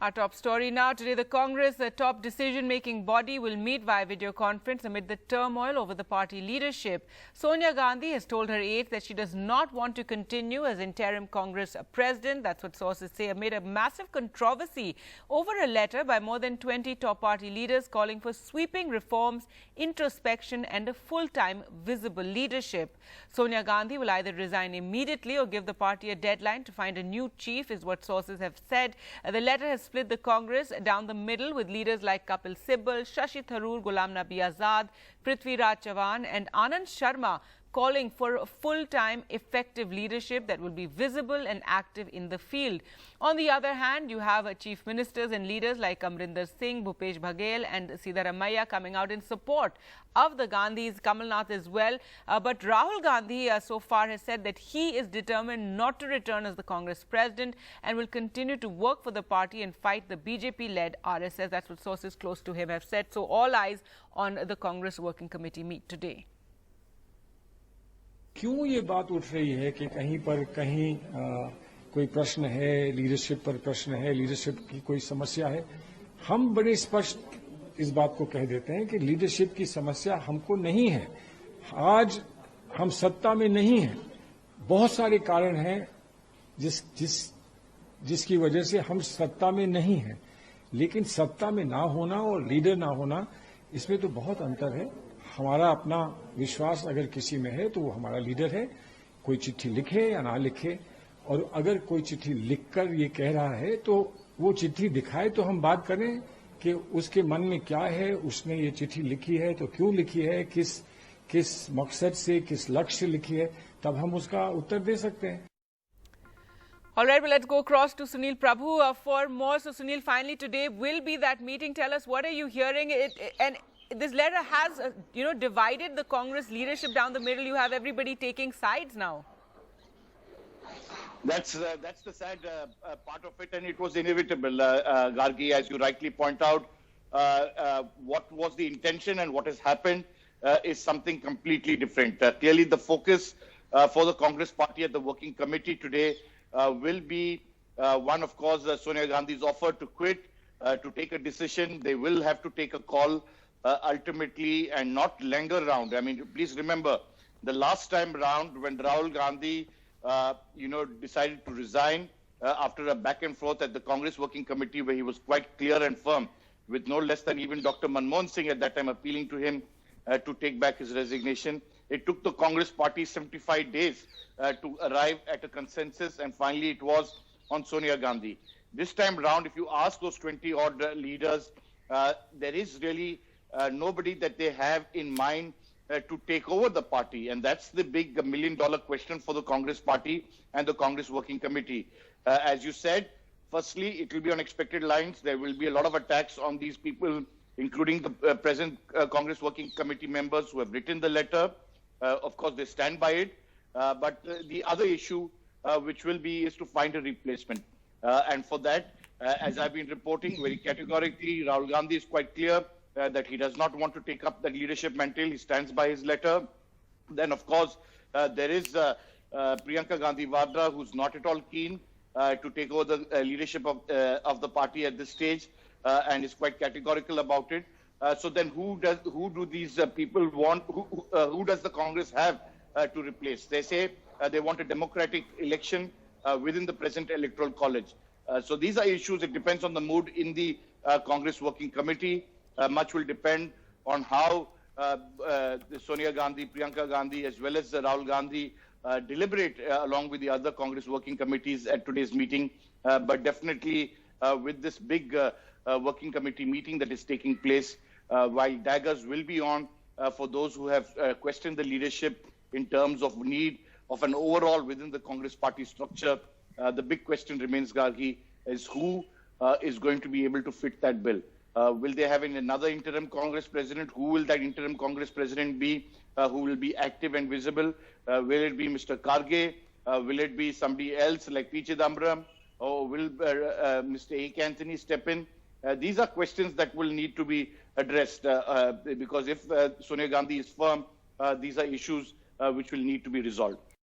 Our top story now. Today, the Congress, the top decision-making body, will meet via video conference amid the turmoil over the party leadership. Sonia Gandhi has told her aides that she does not want to continue as interim Congress president. That's what sources say, amid a massive controversy over a letter by more than 20 top party leaders calling for sweeping reforms, introspection and a full-time visible leadership. Sonia Gandhi will either resign immediately or give the party a deadline to find a new chief, is what sources have said. The letter has split the Congress down the middle, with leaders like Kapil Sibal, Shashi Tharoor, Ghulam Nabi Azad, Prithvi Raj Chavan and Anand Sharma calling for a full-time effective leadership that will be visible and active in the field. On the other hand, you have chief ministers and leaders like Amrinder Singh, Bhupesh Baghel and Siddaramaiah coming out in support of the Gandhis, Kamal Nath as well. But Rahul Gandhi so far has said that he is determined not to return as the Congress president and will continue to work for the party and fight the BJP-led RSS. That's what sources close to him have said. So all eyes on the Congress Working Committee meet today. क्यों ये बात उठ रही है कि कहीं पर कहीं कोई प्रश्न है, लीडरशिप पर प्रश्न है, लीडरशिप की कोई समस्या है? हम बड़े स्पष्ट इस बात को कह देते हैं कि लीडरशिप की समस्या हमको नहीं है। आज हम सत्ता में नहीं हैं। बहुत सारे कारण हैं जिसकी वजह से हम सत्ता में नहीं हैं। लेकिन सत्ता में ना होना और लीडर ना होना, इसमें तो बहुत अंतर है। हमारा अपना विश्वास अगर किसी में है तो वो हमारा लीडर है। कोई चिट्ठी लिखे या ना लिखे, और अगर कोई चिट्ठी लिखकर ये कह रहा है तो वो चिट्ठी दिखाए तो हम बात करें कि उसके मन में क्या है, उसने ये चिट्ठी लिखी है तो क्यों लिखी है, किस मकसद से, किस लक्ष्य से लिखी है, तब हम उसका उत्तर दे सकते हैं। All right, well, let's go across to Sunil Prabhu for more. So, Sunil, finally today will be that meeting. Tell us, what are you hearing? And this letter has, divided the Congress leadership down the middle. You have everybody taking sides now. That's the sad part of it, and it was inevitable, Gargi, as you rightly point out. What was the intention and what has happened is something completely different. Clearly, the focus for the Congress party at the working committee today will be one, of course, Sonia Gandhi's offer to quit, to take a decision. They will have to take a call ultimately and not linger around. I mean, please remember, the last time round when Rahul Gandhi, decided to resign after a back and forth at the Congress Working Committee, where he was quite clear and firm, with no less than even Dr. Manmohan Singh at that time appealing to him to take back his resignation. It took the Congress party 75 days to arrive at a consensus, and finally it was on Sonia Gandhi. This time round, if you ask those 20-odd leaders, there is really nobody that they have in mind to take over the party. And that's the big million-dollar question for the Congress party and the Congress Working Committee. As you said, firstly, it will be on expected lines. There will be a lot of attacks on these people, including the present Congress Working Committee members who have written the letter. Of course, they stand by it. But the other issue which will be is to find a replacement. And for that, as I've been reporting very categorically, Rahul Gandhi is quite clear that he does not want to take up the leadership mantle. He stands by his letter. Then, of course, there is Priyanka Gandhi Vadra, who's not at all keen to take over the leadership of the party at this stage, and is quite categorical about it. So then, who do these people want? Who does the Congress have to replace? They say they want a democratic election within the present electoral college. So these are issues. It depends on the mood in the Congress Working Committee. Much will depend on how Sonia Gandhi, Priyanka Gandhi, as well as Rahul Gandhi deliberate along with the other Congress working committees at today's meeting. But definitely with this big working committee meeting that is taking place, while daggers will be on for those who have questioned the leadership in terms of need of an overall within the Congress party structure, the big question remains, Gargi, is who is going to be able to fit that bill. Will they have another interim Congress president? Who will that interim Congress president be? Who will be active and visible? Will it be Mr. Karge? Will it be somebody else like P. Chidambaram? Or will Mr. A. Anthony step in? These are questions that will need to be addressed because if Sonia Gandhi is firm, these are issues which will need to be resolved.